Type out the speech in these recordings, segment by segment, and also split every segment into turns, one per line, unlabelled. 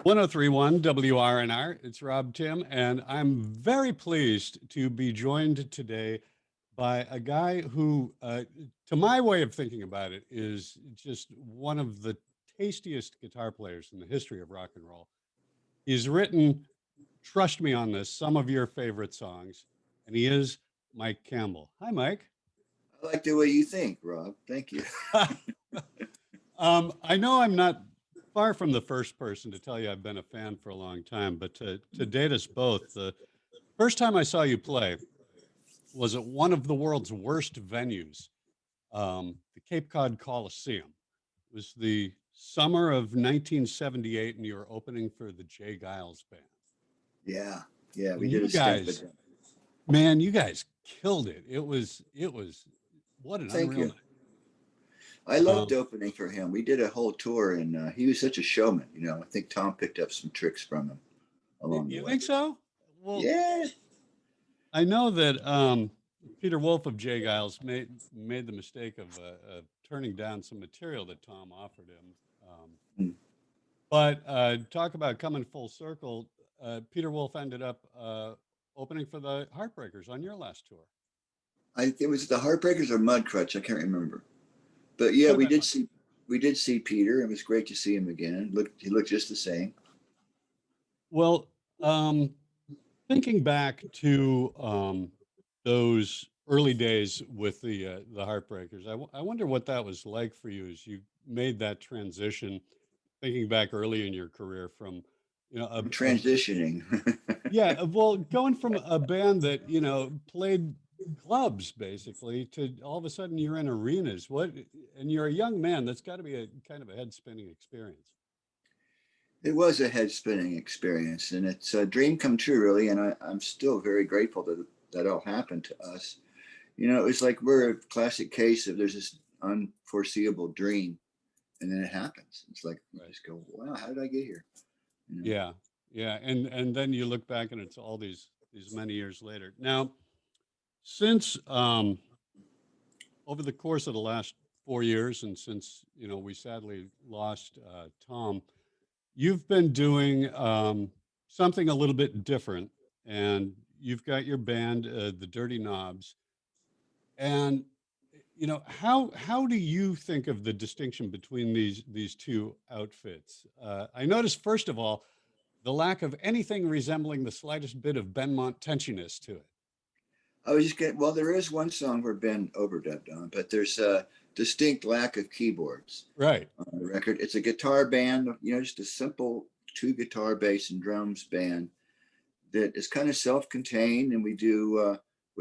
1031 WRNR. It's Rob Timm, and I'm very pleased to be joined today by a guy who, to my way of thinking about it, is just one of the tastiest guitar players in the history of rock and roll. He's written, trust me on this, some of your favorite songs, and he is Mike Campbell. Hi, Mike.
I like the way you think, Rob. Thank you.
I know I'm not far from the first person to tell you I've been a fan for a long time, but to date us both, the first time I saw you play was at one of the world's worst venues, the Cape Cod Coliseum. It was the summer of 1978, and you were opening for the Jay Giles Band.
Yeah, yeah, we
And
did
you
a stint
guys,
with them.
man, you guys killed it. It was what an
Thank
unreal
you.
night.
I loved
Um,
opening for him. We did a whole tour, and he was such a showman. I think Tom picked up some tricks from him along the
you
way.
think so? Well,
Yeah,
I know that Peter Wolf of Jay Giles made the mistake of turning down some material that Tom offered him.
mm.
But talk about coming full circle. Peter Wolf ended up opening for the Heartbreakers on your last tour.
It was the Heartbreakers or Mudcrutch. I can't remember, but yeah,
Could have been one.
we did see Peter. It was great to see him again. He looked just the same.
Well, thinking back to those early days with the Heartbreakers, I wonder what that was like for you as you made that transition. Thinking back early in your career from,
I'm transitioning.
yeah, well, going from a band that played clubs basically to all of a sudden you're in arenas. And you're a young man. That's got to be a kind of a head spinning experience.
It was a head spinning experience, and it's a dream come true, really. And I'm still very grateful that that all happened to us. It was like we're a classic case of there's this unforeseeable dream, and then it happens. It's like you
Right.
just go, "Wow, how did I get here?" You know?
Yeah, yeah, and then you look back and it's all these many years later. Now, since over the course of the last 4 years, and since we sadly lost Tom, you've been doing something a little bit different, and you've got your band, the Dirty Knobs, and how do you think of the distinction between these two outfits? I noticed first of all the lack of anything resembling the slightest bit of Benmont tensioness to it.
I was just getting, well, there is one song where Ben overdubbed on, but there's a distinct lack of keyboards
Right.
on the record. It's a guitar band, just a simple two guitar, bass, and drums band that is kind of self-contained, and we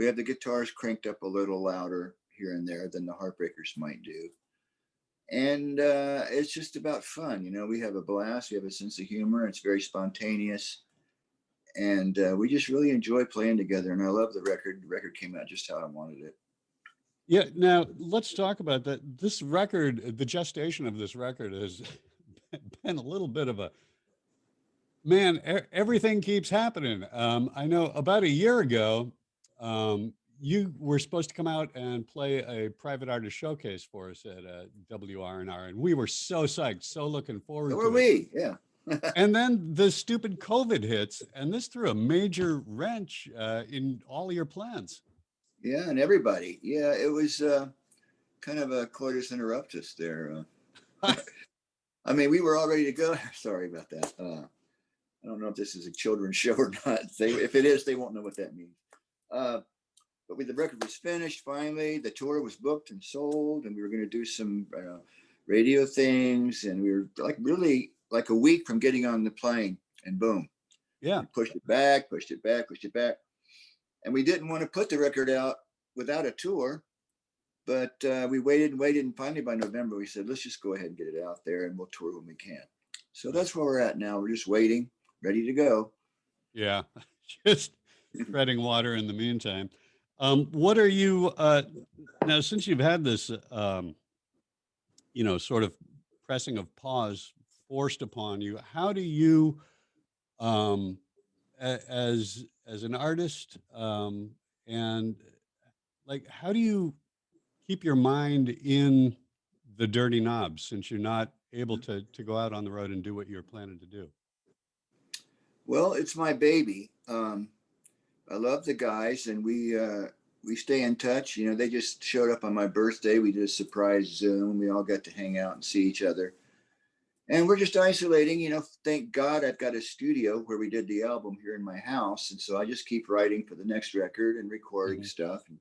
have the guitars cranked up a little louder here and there than the Heartbreakers might do, and it's just about fun. We have a blast, we have a sense of humor, it's very spontaneous, and we just really enjoy playing together, and I love the record. The record came out just how I wanted it.
Yeah. Now let's talk about that. This record, the gestation of this record has been a little bit of a man. Everything keeps happening. I know about a year ago, you were supposed to come out and play a private artist showcase for us at WRNR, and we were so psyched, so looking
So
forward
are
to it.
we, yeah.
And then the stupid COVID hits, and this threw a major wrench in all your plans.
Yeah, and everybody. Yeah, it was kind of a coitus interruptus there. I mean, we were all ready to go. Sorry about that. I don't know if this is a children's show or not. If it is, they won't know what that means. Uh, but the record was finished finally. The tour was booked and sold, and we were going to do some radio things, and we were like really like a week from getting on the plane, and boom,
Yeah.
we pushed it back, pushed it back, pushed it back, and we didn't want to put the record out without a tour. But we waited and waited, and finally by November we said, let's just go ahead and get it out there, and we'll tour when we can. So that's where we're at now. We're just waiting, ready to go.
Yeah. Just treading water in the meantime. What are you now, since you've had this sort of pressing of pause forced upon you, how do you as an artist, and like how do you keep your mind in the Dirty Knobs since you're not able to go out on the road and do what you're planning to do?
Well, it's my baby. I love the guys, and we stay in touch. You know, they just showed up on my birthday. We did a surprise Zoom. We all got to hang out and see each other. And we're just isolating. You know, thank God I've got a studio where we did the album here in my house, and so I just keep writing for the next record and recording
Mhm.
stuff and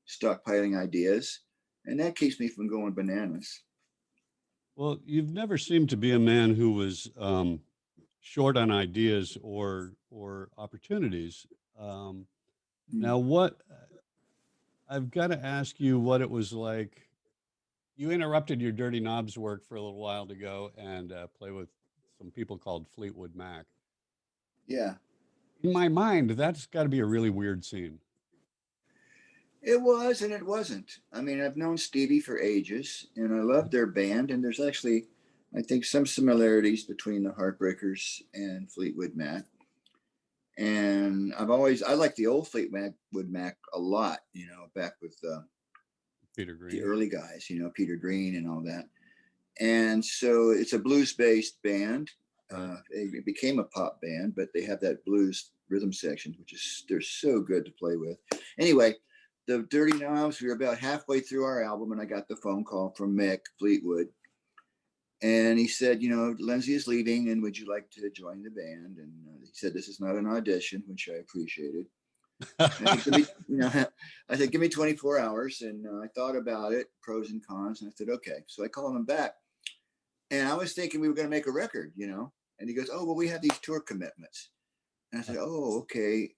stockpiling ideas, and that keeps me from going bananas.
Well, you've never seemed to be a man who was short on ideas or opportunities. Um,
Mm.
now, what I've got to ask you what it was like. You interrupted your Dirty Knobs work for a little while to go and play with some people called Fleetwood Mac.
Yeah.
In my mind, that's got to be a really weird scene.
It was and it wasn't. I mean, I've known Stevie for ages and I love their band. And there's actually, I think, some similarities between the Heartbreakers and Fleetwood Mac. And I like the old Fleetwood Mac a lot, you know, back with
Peter
the
Green.
early guys, you know, Peter Green and all that. And so it's a blues based band.
Right.
It became a pop band, but they have that blues rhythm section, which is they're so good to play with. Anyway, the Dirty Knobs, we were about halfway through our album, and I got the phone call from Mick Fleetwood, and he said, you know, Lindsay is leaving, and would you like to join the band? And he said, this is not an audition, which I appreciated. I said, give me, you know, I said, give me 24 hours, and I thought about it, pros and cons, and I said, okay. So I called him back, and I was thinking we were going to make a record, you know. And he goes, oh, well, we have these tour commitments. And I said, oh, okay.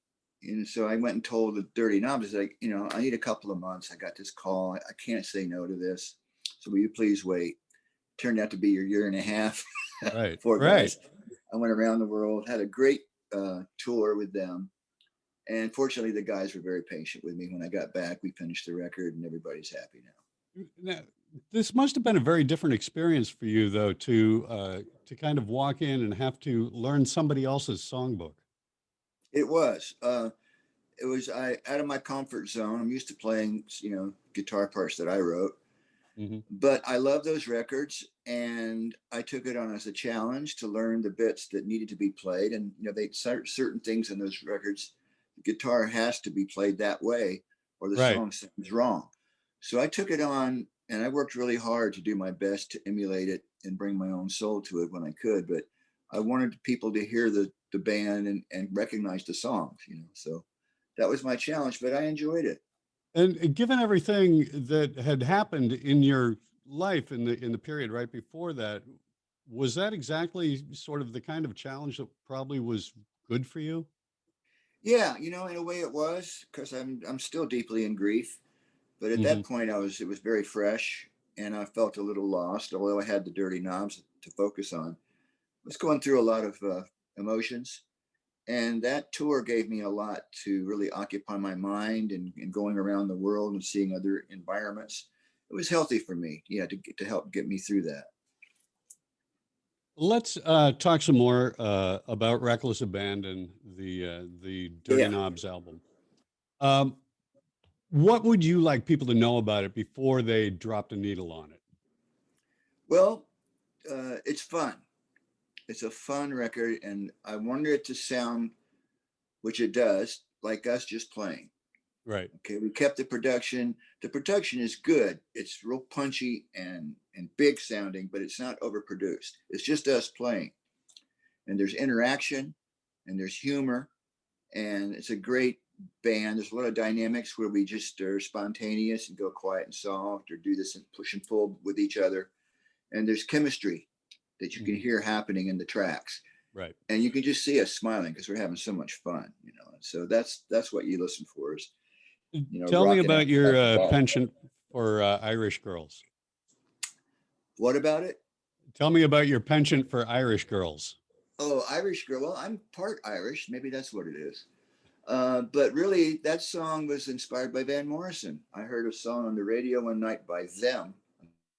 And so I went and told the Dirty Knobs, like, you know, I need a couple of months. I got this call. I can't say no to this. So will you please wait? Turned out to be a year and a half.
Right.
Poor
Right.
guys. I went around the world, had a great tour with them. And fortunately, the guys were very patient with me. When I got back, we finished the record and everybody's happy now.
Now, this must have been a very different experience for you, though, to kind of walk in and have to learn somebody else's songbook.
It was. It was out of my comfort zone. I'm used to playing, you know, guitar parts that I wrote,
Hmm.
but I love those records, and I took it on as a challenge to learn the bits that needed to be played. And you know, they certain things in those records, the guitar has to be played that way, or the
Right.
song sounds wrong. So I took it on, and I worked really hard to do my best to emulate it and bring my own soul to it when I could. But I wanted people to hear the band and recognize the songs, you know. So that was my challenge, but I enjoyed it.
And given everything that had happened in your life in the period right before that, was that exactly sort of the kind of challenge that probably was good for you?
Yeah, you know, in a way it was because I'm still deeply in grief. But at
Hmm.
that point, it was very fresh, and I felt a little lost. Although I had the Dirty Knobs to focus on, I was going through a lot of emotions, and that tour gave me a lot to really occupy my mind and going around the world and seeing other environments. It was healthy for me, yeah, to help get me through that.
Let's talk some more about Reckless Abandon, the Dirty
Yeah.
Knobs album. Um, what would you like people to know about it before they dropped a needle on it?
Well, it's fun. It's a fun record, and I wanted it to sound, which it does, like us just playing.
Right.
Okay, we kept the production. The production is good. It's real punchy and big sounding, but it's not overproduced. It's just us playing, and there's interaction, and there's humor, and it's a great band. There's a lot of dynamics where we just are spontaneous and go quiet and soft, or do this and push and pull with each other. And there's chemistry that you can
Hmm.
hear happening in the tracks,
Right.
and you can just see us smiling because we're having so much fun, you know. And so that's what you listen for is, you know,
Tell me
rocking
about
out.
your penchant for Irish girls.
What about it?
Tell me about your penchant for Irish girls.
Oh, Irish girl. Well, I'm part Irish. Maybe that's what it is. But really, that song was inspired by Van Morrison. I heard a song on the radio one night by them.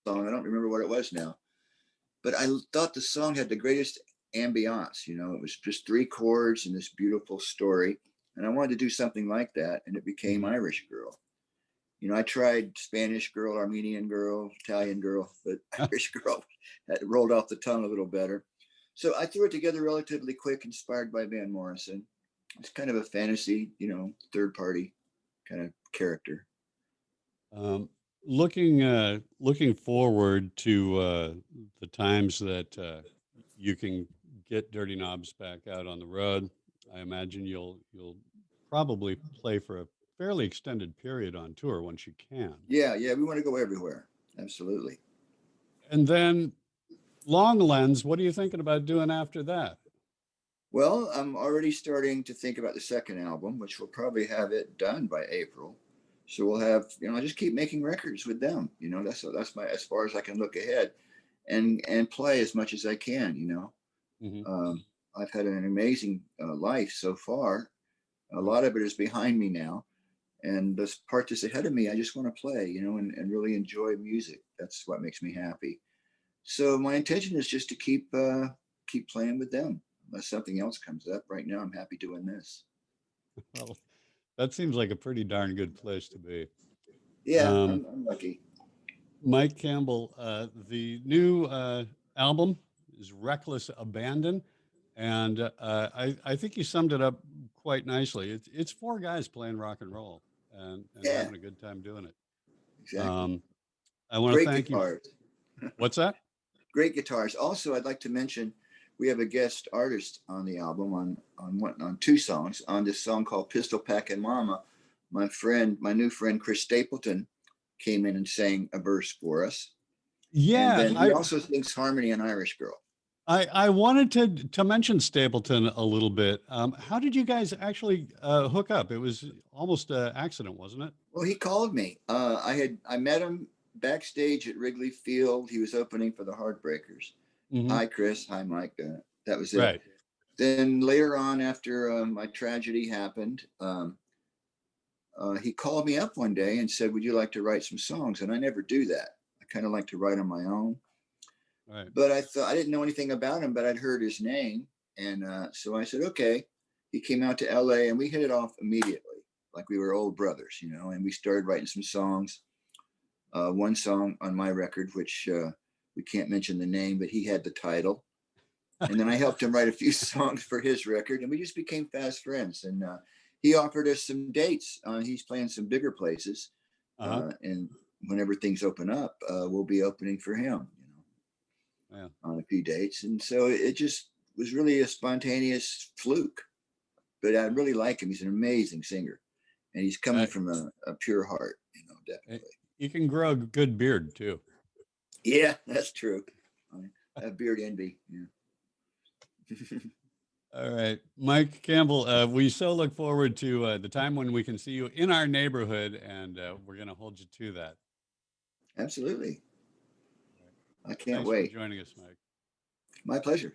Song I don't remember what it was now, but I thought the song had the greatest ambiance. You know, it was just three chords and this beautiful story, and I wanted to do something like that, and it became
Hmm.
Irish Girl. You know, I tried Spanish Girl, Armenian Girl, Italian Girl, but Irish Girl had rolled off the tongue a little better. So I threw it together relatively quick, inspired by Van Morrison. It's kind of a fantasy, third party kind of character.
Looking forward to the times that you can get Dirty Knobs back out on the road. I imagine you'll probably play for a fairly extended period on tour once you can.
Yeah, we want to go everywhere. Absolutely.
And then Long Lens, what are you thinking about doing after that?
Well, I'm already starting to think about the second album, which we'll probably have it done by April. So we'll have, I just keep making records with them. That's my, as far as I can look ahead, and play as much as I can.
Mm-hmm.
I've had an amazing life so far. A lot of it is behind me now, and this part that's ahead of me, I just want to play, and really enjoy music. That's what makes me happy. So my intention is just to keep playing with them, unless something else comes up. Right now, I'm happy doing this.
Well, that seems like a pretty darn good place to be.
Yeah,
Um,
I'm lucky.
Mike Campbell, the new album is Reckless Abandon. And I think you summed it up quite nicely. It's four guys playing rock and roll and
Yeah,
having a good time doing it.
exactly.
I want to
Great
thank you.
guitars.
What's that?
Great guitars. Also, I'd like to mention we have a guest artist on the album on two songs. On this song called Pistol Packin' Mama, my new friend Chris Stapleton came in and sang a verse for us. And
Yeah,
then he also sings harmony on Irish Girl.
I wanted to mention Stapleton a little bit. How did you guys actually hook up? It was almost an accident, wasn't it?
Well, he called me. I met him backstage at Wrigley Field. He was opening for the Heartbreakers.
Mm-hmm.
Hi, Chris. Hi, Mike. That was it.
Right.
Then later on, after my tragedy happened, he called me up one day and said, "Would you like to write some songs?" And I never do that. I kind of like to write on my own.
Right.
But I thought, I didn't know anything about him, but I'd heard his name, and so I said, "Okay." He came out to LA, and we hit it off immediately, like we were old brothers, And we started writing some songs. One song on my record, which we can't mention the name, but he had the title. And then I helped him write a few songs for his record, and we just became fast friends. And he offered us some dates. He's playing some bigger places, and whenever things open up, we'll be opening for him,
Yeah.
on a few dates. And so it just was really a spontaneous fluke. But I really like him. He's an amazing singer, and he's coming from a pure heart, definitely.
You can grow a good beard too.
Yeah, that's true. I have beard envy. Yeah.
All right, Mike Campbell, we so look forward to the time when we can see you in our neighborhood, and we're going to hold you to that.
Absolutely. I can't
Thanks
wait.
for joining us, Mike.
My pleasure.